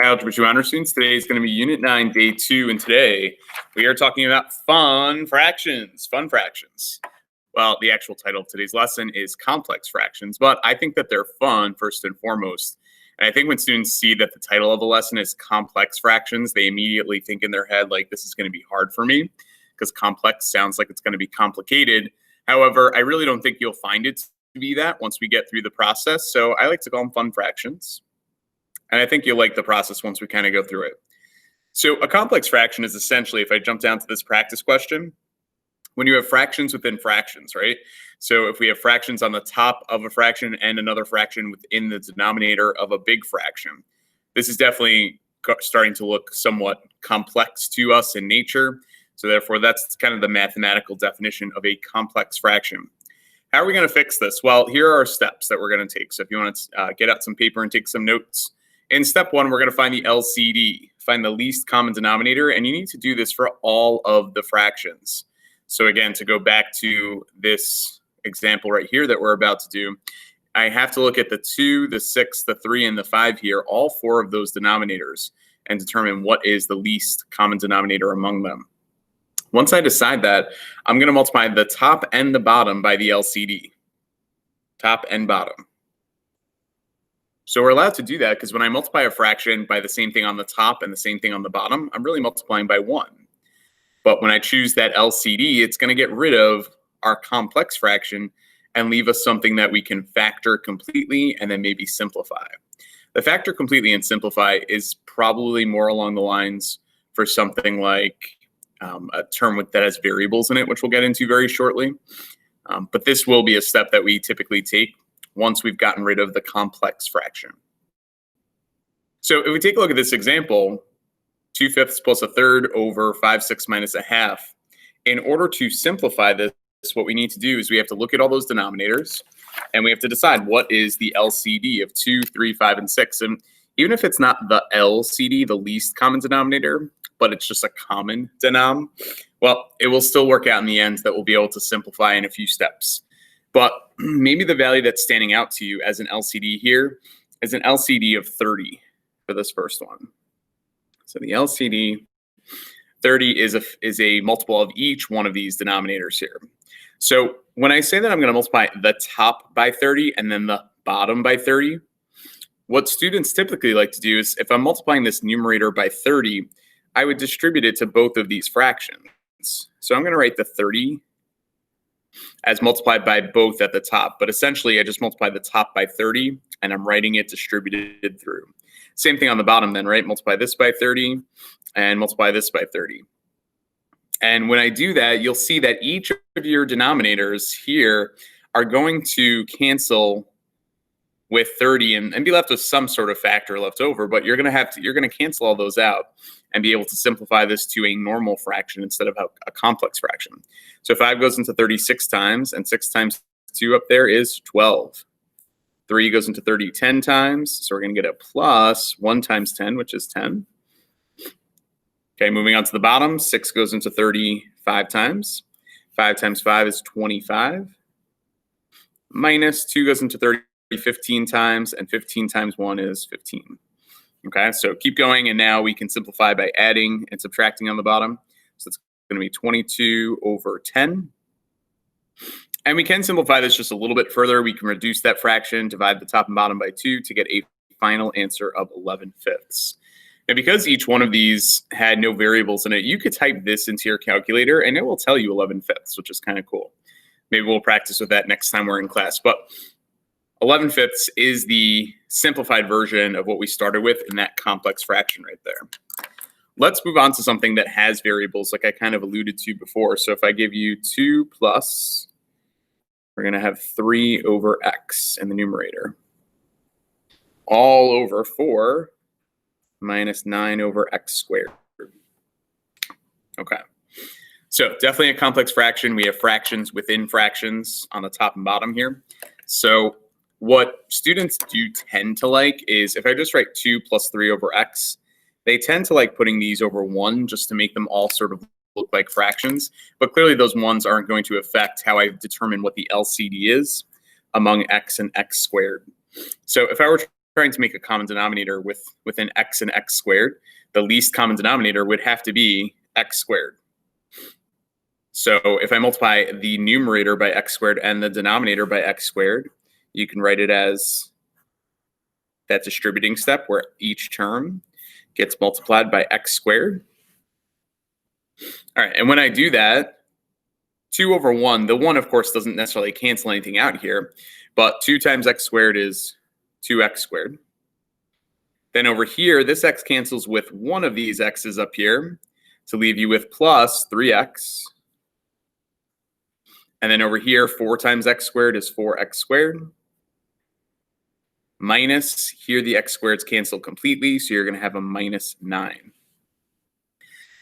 Algebra 2 Honor students, today is going to be Unit 9, Day 2, and today we are talking about fun fractions. Fun fractions. Well, the actual title of today's lesson is complex fractions, but I think that they're fun first and foremost. And I think when students see that the title of the lesson is complex fractions, they immediately think in their head, like, this is going to be hard for me, because complex sounds like it's going to be complicated. However, I really don't think you'll find it to be that once we get through the process. So I like to call them fun fractions. And I think you'll like the process once we kind of go through it. So a complex fraction is essentially, if I jump down to this practice question, when you have fractions within fractions, right? So if we have fractions on the top of a fraction and another fraction within the denominator of a big fraction, this is definitely starting to look somewhat complex to us in nature. So therefore, that's kind of the mathematical definition of a complex fraction. How are we going to fix this? Well, here are our steps that we're going to take. So if you want to get out some paper and take some notes, in step one, we're going to find the LCD, find the least common denominator, and you need to do this for all of the fractions. So again, to go back to this example right here that we're about to do, I have to look at the 2, the 6, the 3, and the 5 here, all 4 of those denominators, and determine what is the least common denominator among them. Once I decide that, I'm going to multiply the top and the bottom by the LCD. Top and bottom. So we're allowed to do that because when I multiply a fraction by the same thing on the top and the same thing on the bottom, I'm really multiplying by 1. But when I choose that LCD, it's going to get rid of our complex fraction and leave us something that we can factor completely and then maybe simplify. The factor completely and simplify is probably more along the lines for something like a term that has variables in it, which we'll get into very shortly. But this will be a step that we typically take once we've gotten rid of the complex fraction. So if we take a look at this example, 2/5 plus 1/3 over 5/6 minus 1/2. In order to simplify this, what we need to do is we have to look at all those denominators and we have to decide what is the LCD of 2, 3, 5, and 6. And even if it's not the LCD, the least common denominator, but it's just a common denom, well, it will still work out in the end that we'll be able to simplify in a few steps. But maybe the value that's standing out to you as an LCD here is an LCD of 30 for this first one. So the LCD 30 is a multiple of each one of these denominators here. So when I say that I'm going to multiply the top by 30 and then the bottom by 30, what students typically like to do is if I'm multiplying this numerator by 30, I would distribute it to both of these fractions. So I'm going to write the 30 as multiplied by both at the top. But essentially, I just multiply the top by 30, and I'm writing it distributed through. Same thing on the bottom then, right? Multiply this by 30, and multiply this by 30. And when I do that, you'll see that each of your denominators here are going to cancel with 30 and be left with some sort of factor left over, but you're going to cancel all those out and be able to simplify this to a normal fraction instead of a complex fraction. So 5 goes into 30 6 times, and 6 times 2 up there is 12. 3 goes into 30 10 times, so we're going to get a plus 1 times 10, which is 10. Okay, moving on to the bottom, 6 goes into 30 5 times. 5 times 5 is 25. Minus 2 goes into 30 15 times, and 15 times 1 is 15. Okay, so keep going, and now we can simplify by adding and subtracting on the bottom. So it's going to be 22 over 10. And we can simplify this just a little bit further. We can reduce that fraction, divide the top and bottom by 2 to get a final answer of 11/5. And because each one of these had no variables in it, you could type this into your calculator, and it will tell you 11/5, which is kind of cool. Maybe we'll practice with that next time we're in class. But 11/5 is the simplified version of what we started with in that complex fraction right there. Let's move on to something that has variables like I kind of alluded to before. So if I give you 2 plus, we're going to have 3 over x in the numerator. All over 4 minus 9 over x squared. Okay. So definitely a complex fraction. We have fractions within fractions on the top and bottom here. So what students do tend to like is if I just write 2 plus 3 over x, they tend to like putting these over 1 just to make them all sort of look like fractions. But clearly those ones aren't going to affect how I determine what the LCD is among x and x squared. So if I were trying to make a common denominator with an x and x squared, the least common denominator would have to be x squared. So if I multiply the numerator by x squared and the denominator by x squared, you can write it as that distributing step where each term gets multiplied by x squared. All right, and when I do that, 2 over 1, the 1, of course, doesn't necessarily cancel anything out here, but 2 times x squared is 2x squared. Then over here, this x cancels with one of these x's up here to leave you with plus 3x. And then over here, 4 times x squared is 4x squared. Minus, here the x squareds cancel completely, so you're going to have a minus 9.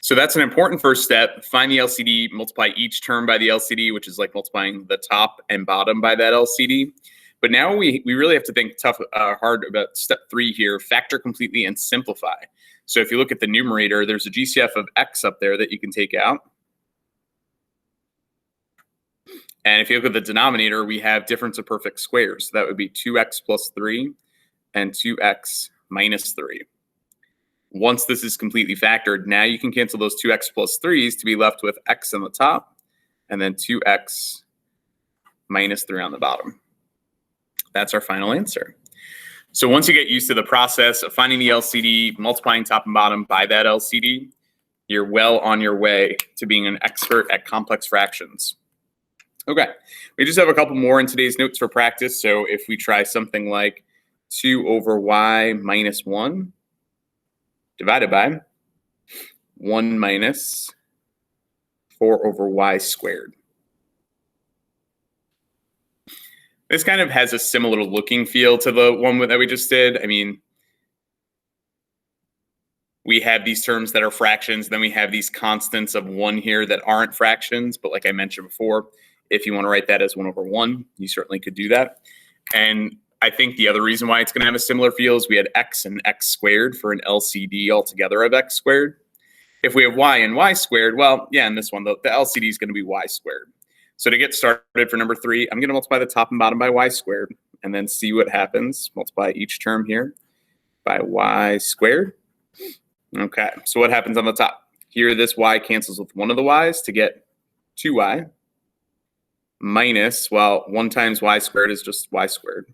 So that's an important first step. Find the LCD, multiply each term by the LCD, which is like multiplying the top and bottom by that LCD. But now we really have to think hard about step 3 here, factor completely and simplify. So if you look at the numerator, there's a GCF of x up there that you can take out. And if you look at the denominator, we have difference of perfect squares. So that would be 2x plus 3 and 2x minus 3. Once this is completely factored, now you can cancel those 2x plus 3s to be left with x on the top and then 2x minus 3 on the bottom. That's our final answer. So once you get used to the process of finding the LCD, multiplying top and bottom by that LCD, you're well on your way to being an expert at complex fractions. Okay, we just have a couple more in today's notes for practice. So if we try something like 2 over y minus 1 divided by 1 minus 4 over y squared. This kind of has a similar looking feel to the one that we just did. I mean, we have these terms that are fractions, then we have these constants of 1 here that aren't fractions, but like I mentioned before, if you want to write that as 1 over 1, you certainly could do that. And I think the other reason why it's going to have a similar feel is we had x and x squared for an LCD altogether of x squared. If we have y and y squared, well, yeah, in this one, the LCD is going to be y squared. So to get started for number 3, I'm going to multiply the top and bottom by y squared and then see what happens. Multiply each term here by y squared. Okay, so what happens on the top? Here, this y cancels with one of the y's to get 2y minus, well, 1 times y squared is just y squared.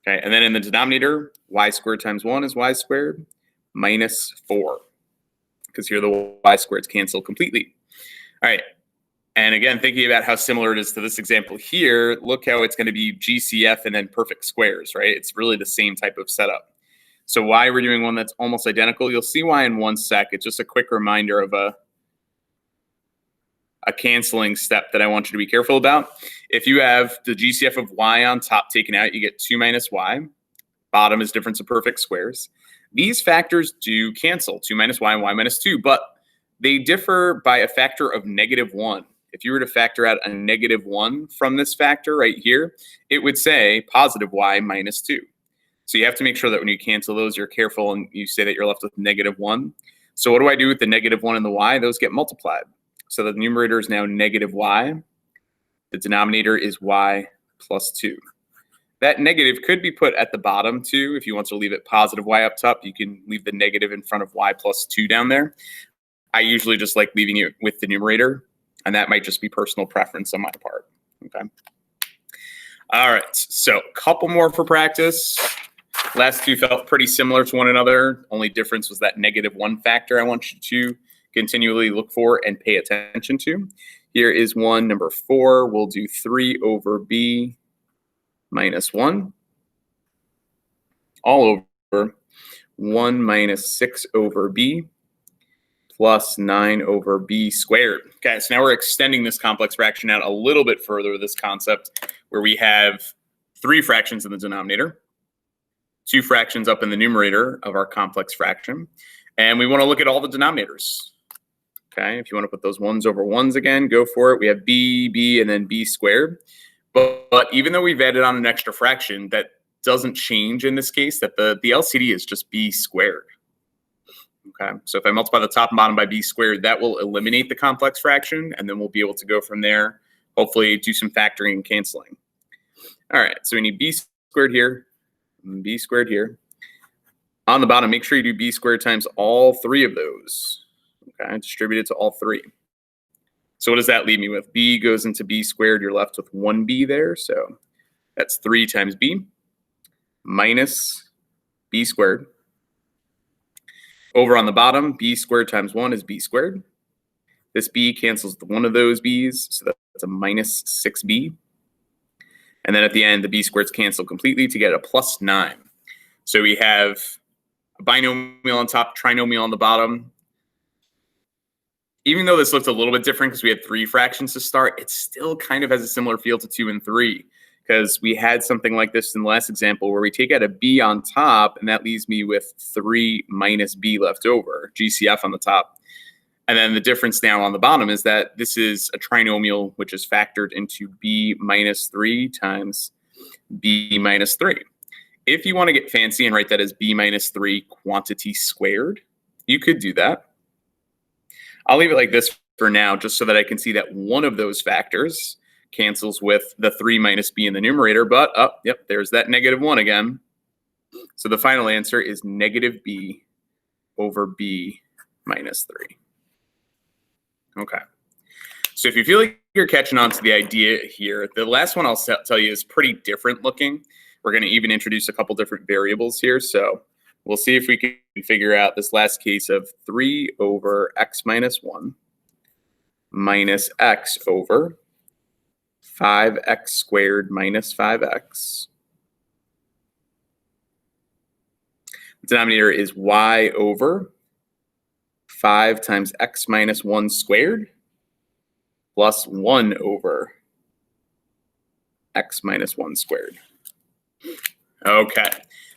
Okay, and then in the denominator, y squared times 1 is y squared minus 4, because here the y squareds cancel completely. All right, and again, thinking about how similar it is to this example here, look how it's going to be GCF and then perfect squares, right? It's really the same type of setup. So why we're doing one that's almost identical, you'll see why in 1 sec. It's just a quick reminder of a canceling step that I want you to be careful about. If you have the GCF of y on top taken out, you get 2 minus y. Bottom is difference of perfect squares. These factors do cancel, 2 minus y and y minus 2, but they differ by a factor of -1. If you were to factor out a -1 from this factor right here, it would say positive y minus 2. So you have to make sure that when you cancel those, you're careful and you say that you're left with -1. So what do I do with the -1 and the y? Those get multiplied. So the numerator is now -y. The denominator is y plus 2. That negative could be put at the bottom too. If you want to leave it positive y up top, you can leave the negative in front of y plus 2 down there. I usually just like leaving it with the numerator, and that might just be personal preference on my part. Okay. All right, so a couple more for practice. Last two felt pretty similar to one another. Only difference was that -1 factor I want you to continually look for and pay attention to. Here is one, number 4. We'll do 3 over b minus 1 all over 1 minus 6 over b plus 9 over b squared. Okay, so now we're extending this complex fraction out a little bit further with this concept where we have 3 fractions in the denominator, 2 fractions up in the numerator of our complex fraction, and we want to look at all the denominators. Okay, if you want to put those 1s over 1s again, go for it. We have b, and then b squared. But even though we've added on an extra fraction, that doesn't change in this case, that the LCD is just b squared. Okay, so if I multiply the top and bottom by b squared, that will eliminate the complex fraction, and then we'll be able to go from there, hopefully do some factoring and canceling. All right, so we need b squared here b squared here. On the bottom, make sure you do b squared times all three of those. Okay, distribute it to all three. So what does that leave me with? B goes into b squared. You're left with 1b there. So that's 3 times b minus b squared. Over on the bottom, b squared times 1 is b squared. This b cancels one of those b's, so that's a minus 6b. And then at the end, the b squareds cancel completely to get a plus 9. So we have a binomial on top, trinomial on the bottom. Even though this looked a little bit different because we had 3 fractions to start, it still kind of has a similar feel to 2 and 3, because we had something like this in the last example where we take out a b on top, and that leaves me with 3 minus b left over, GCF on the top. And then the difference now on the bottom is that this is a trinomial, which is factored into b minus 3 times b minus 3. If you want to get fancy and write that as b minus 3 quantity squared, you could do that. I'll leave it like this for now, just so that I can see that one of those factors cancels with the 3 minus b in the numerator. But, yep, there's that -1 again. So the final answer is negative b over b minus 3. Okay. So if you feel like you're catching on to the idea here, the last one I'll tell you is pretty different looking. We're going to even introduce a couple different variables here. So we'll see if we can figure out this last case of 3 over x minus 1 minus x over 5x squared minus 5x. The denominator is y over 5 times x minus 1 squared plus 1 over x minus 1 squared. Okay,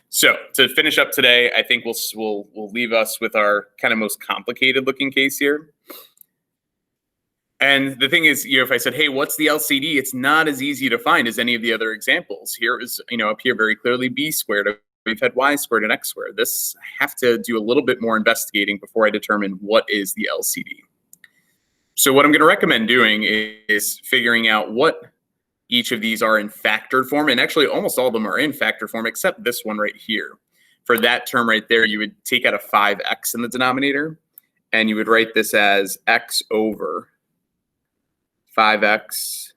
so to finish up today, I think we'll leave us with our kind of most complicated looking case here. And the thing is, if I said, hey, what's the LCD? It's not as easy to find as any of the other examples. Here is, up here very clearly b squared. We've had y squared and x squared. This, I have to do a little bit more investigating before I determine what is the LCD. So what I'm going to recommend doing is figuring out what each of these are in factored form. And actually, almost all of them are in factored form, except this one right here. For that term right there, you would take out a 5x in the denominator, and you would write this as x over 5x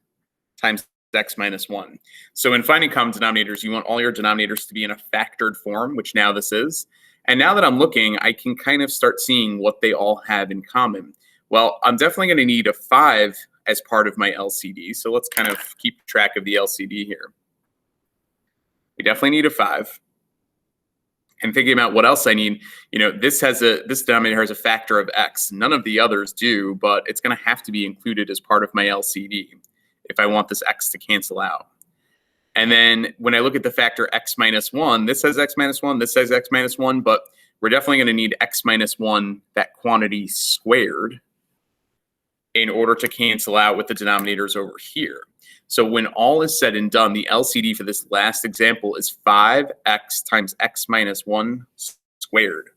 times x minus 1. So in finding common denominators, you want all your denominators to be in a factored form, which now this is. And now that I'm looking, I can kind of start seeing what they all have in common. Well, I'm definitely going to need a 5 as part of my LCD. So let's kind of keep track of the LCD here. We definitely need a 5. And thinking about what else I need, this denominator has a factor of x. None of the others do, but it's going to have to be included as part of my LCD if I want this x to cancel out. And then when I look at the factor x minus 1, this says x minus 1, this says x minus 1, but we're definitely going to need x minus 1, that quantity squared, in order to cancel out with the denominators over here. So when all is said and done, the LCD for this last example is 5x times x minus 1 squared.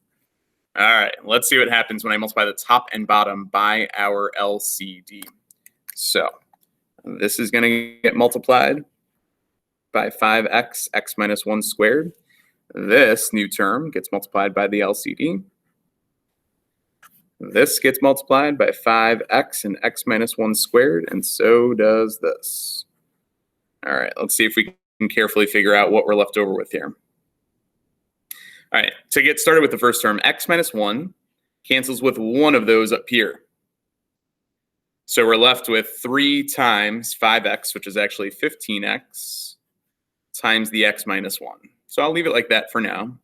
All right, let's see what happens when I multiply the top and bottom by our LCD. So this is going to get multiplied by 5x, x minus 1 squared. This new term gets multiplied by the LCD. This gets multiplied by 5x and x minus 1 squared, and so does this. All right, let's see if we can carefully figure out what we're left over with here. All right, to get started with the first term, x minus 1 cancels with one of those up here. So we're left with 3 times 5x, which is actually 15x, times the x minus 1. So I'll leave it like that for now.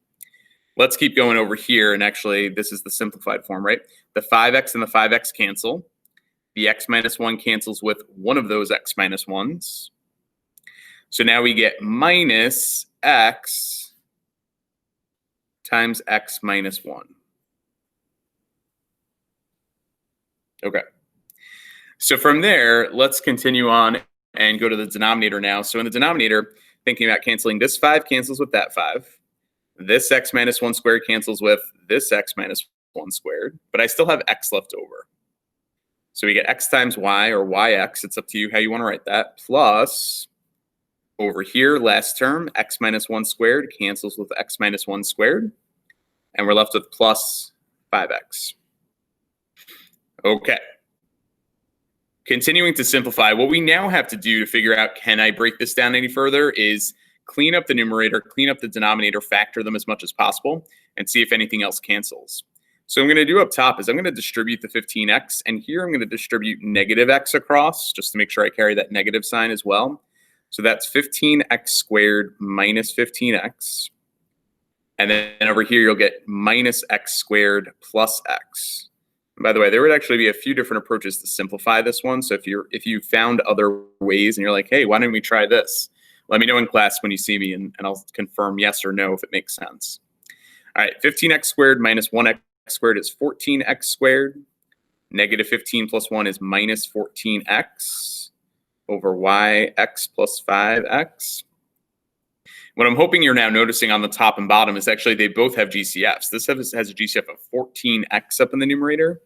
Let's keep going over here, and actually this is the simplified form, right? The 5x and the 5x cancel. The x minus 1 cancels with one of those x minus 1s. So now we get minus x times x minus 1. Okay. So from there, let's continue on and go to the denominator now. So in the denominator, thinking about canceling, this 5 cancels with that 5. This x minus 1 squared cancels with this x minus 1 squared, but I still have x left over. So we get x times y, or yx, it's up to you how you want to write that, plus Over here, last term, x minus 1 squared cancels with x minus 1 squared. And we're left with plus 5x. Okay. Continuing to simplify, what we now have to do to figure out, can I break this down any further, is clean up the numerator, clean up the denominator, factor them as much as possible, and see if anything else cancels. So I'm going to do up top is I'm going to distribute the 15x, and here I'm going to distribute negative x across, just to make sure I carry that negative sign as well. So that's 15x squared minus 15x. And then over here, you'll get minus x squared plus x. And by the way, there would actually be a few different approaches to simplify this one. So if you found other ways and you're like, hey, why don't we try this? Let me know in class when you see me, and I'll confirm yes or no if it makes sense. All right, 15x squared minus 1x squared is 14x squared. Negative 15 plus 1 is minus 14x over yx plus 5x. What I'm hoping you're now noticing on the top and bottom is actually they both have GCFs. This has a GCF of 14x up in the numerator,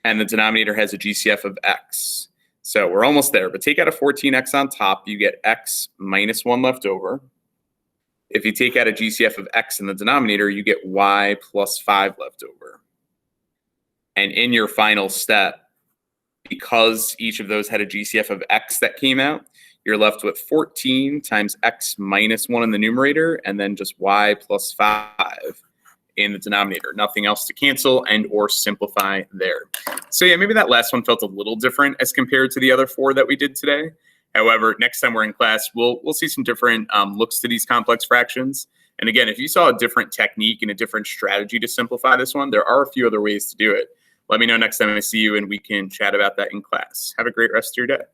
and the denominator has a GCF of x. So we're almost there, but take out a 14x on top, you get x minus 1 left over. If you take out a GCF of x in the denominator, you get y plus 5 left over. And in your final step, because each of those had a GCF of x that came out, you're left with 14 times x minus 1 in the numerator, and then just y plus 5 in the denominator. Nothing else to cancel and or simplify there. So yeah, maybe that last one felt a little different as compared to the other 4 that we did today. However, next time we're in class, we'll see some different looks to these complex fractions. And again, if you saw a different technique and a different strategy to simplify this one, there are a few other ways to do it. Let me know next time I see you and we can chat about that in class. Have a great rest of your day.